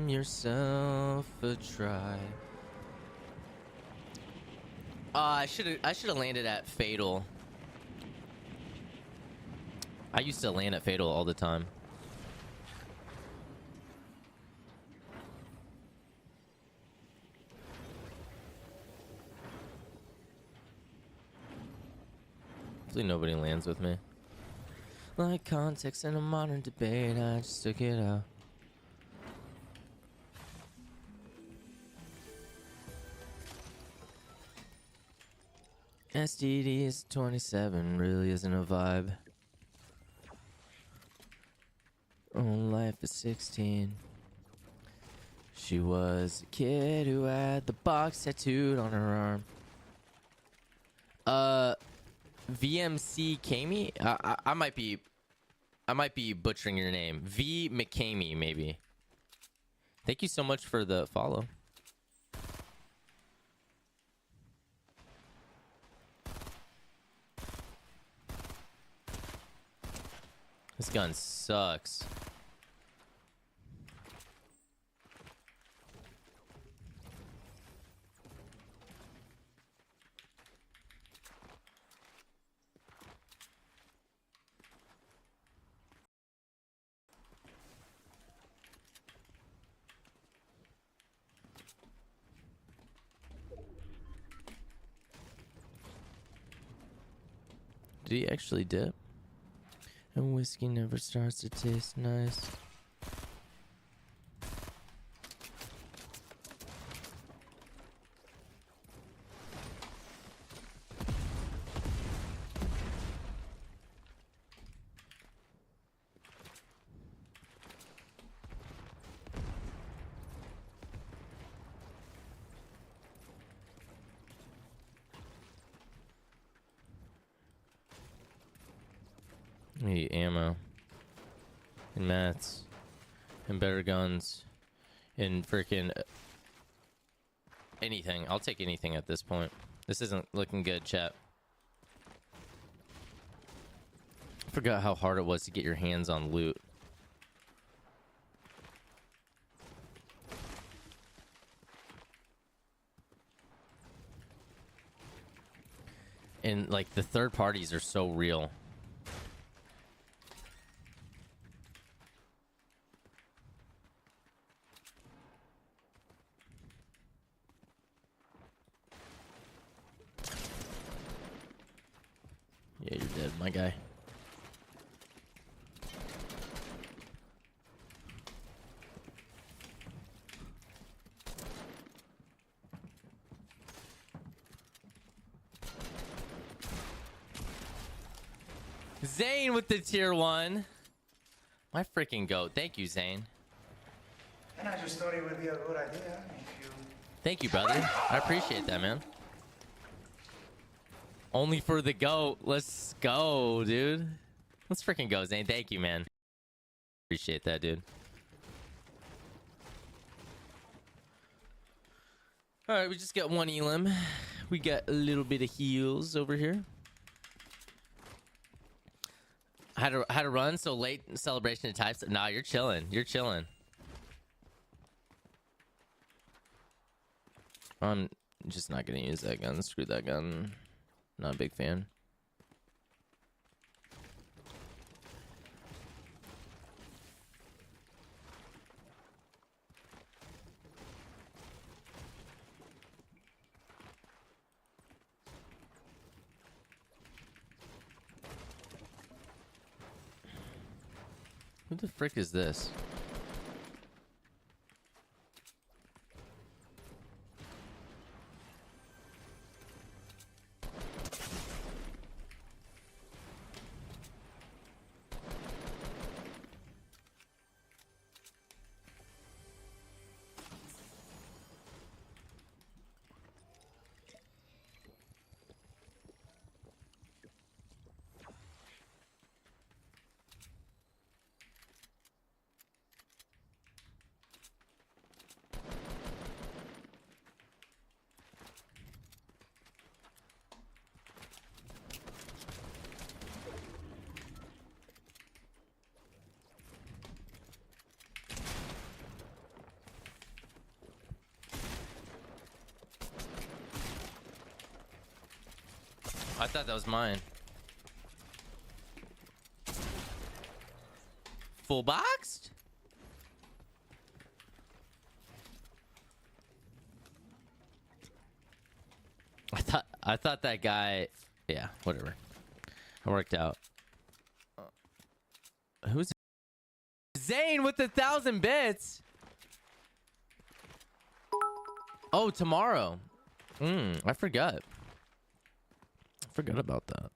Yourself a try. I should have landed at Fatal. I used to land at Fatal all the time. Hopefully nobody lands with me. Like context in a modern debate, I just took it out. STD is 27, really isn't a vibe. Oh, life is 16. She was a kid who had the box tattooed on her arm. VMC Kami? I might be butchering your name. V McCamey, maybe. Thank you so much for the follow. This gun sucks. Did he actually dip? And whiskey never starts to taste nice. I need ammo and mats and better guns and freaking anything. I'll take anything at this point. This isn't looking good, chat. Forgot how hard it was to get your hands on loot. And like the third parties are so real. Yeah, you're dead, my guy. Zane with the tier 1. My freaking goat. Thank you, Zane. And I just thought it would be a good idea if you... Thank you, brother. I appreciate that, man. Only for the goat. Let's go, dude. Let's freaking go, Zane. Thank you, man. Appreciate that, dude. All right, we just got one elim. We got a little bit of heals over here. How to run so late in celebration of types? Nah, you're chilling. You're chilling. I'm just not gonna use that gun. Screw that gun. Not a big fan. Who the frick is this? I thought that was mine. Full boxed? I thought that guy. Yeah, whatever. It worked out. Who's Zane with 1,000 bits? Oh, tomorrow. I forgot. I forgot about that.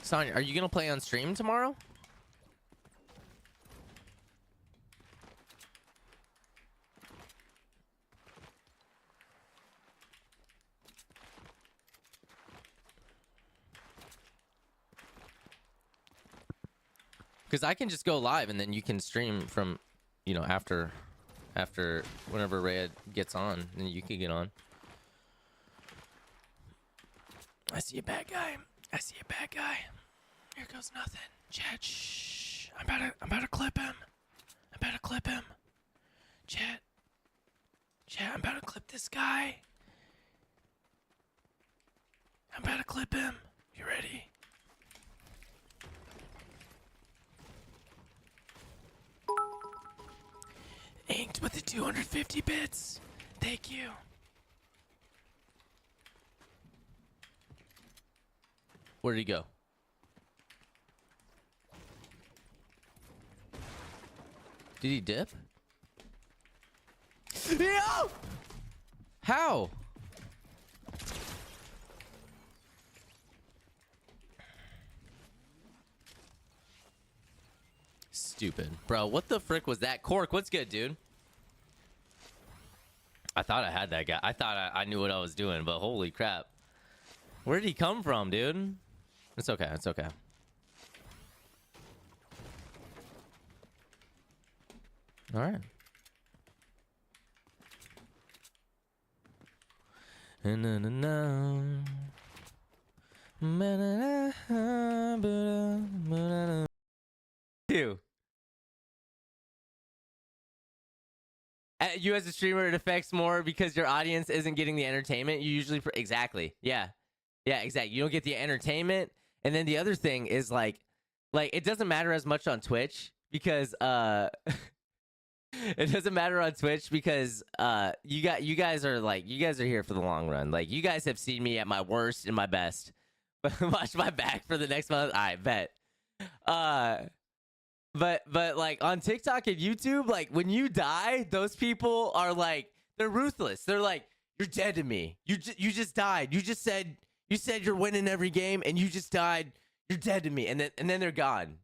Sonya, are you gonna play on stream tomorrow? Because I can just go live and then you can stream from, you know, after whenever Red gets on, and you can get on. I see a bad guy. I see a bad guy. Here goes nothing. Chat, shh. I'm about to clip him. I'm about to clip him. Chat, I'm about to clip this guy. I'm about to clip him. You ready? Inked with the 250 bits. Thank you. Where'd he go? Did he dip? No! How? Stupid. Bro, what the frick was that? Cork, what's good, dude? I thought I had that guy. I thought I knew what I was doing, but holy crap. Where did he come from, dude? It's okay. It's okay. All right. Two. You as a streamer, it affects more because your audience isn't getting the entertainment. You usually exactly. Yeah, exactly. You don't get the entertainment, and then the other thing is like it doesn't matter as much on Twitch because it doesn't matter on Twitch because you guys are here for the long run. Like, you guys have seen me at my worst and my best. Watch my back for the next month. I bet. But like on TikTok and YouTube, like when you die, those people are like, they're ruthless. They're like, you're dead to me. You just died. You said you're winning every game and you just died. You're dead to me. And then they're gone.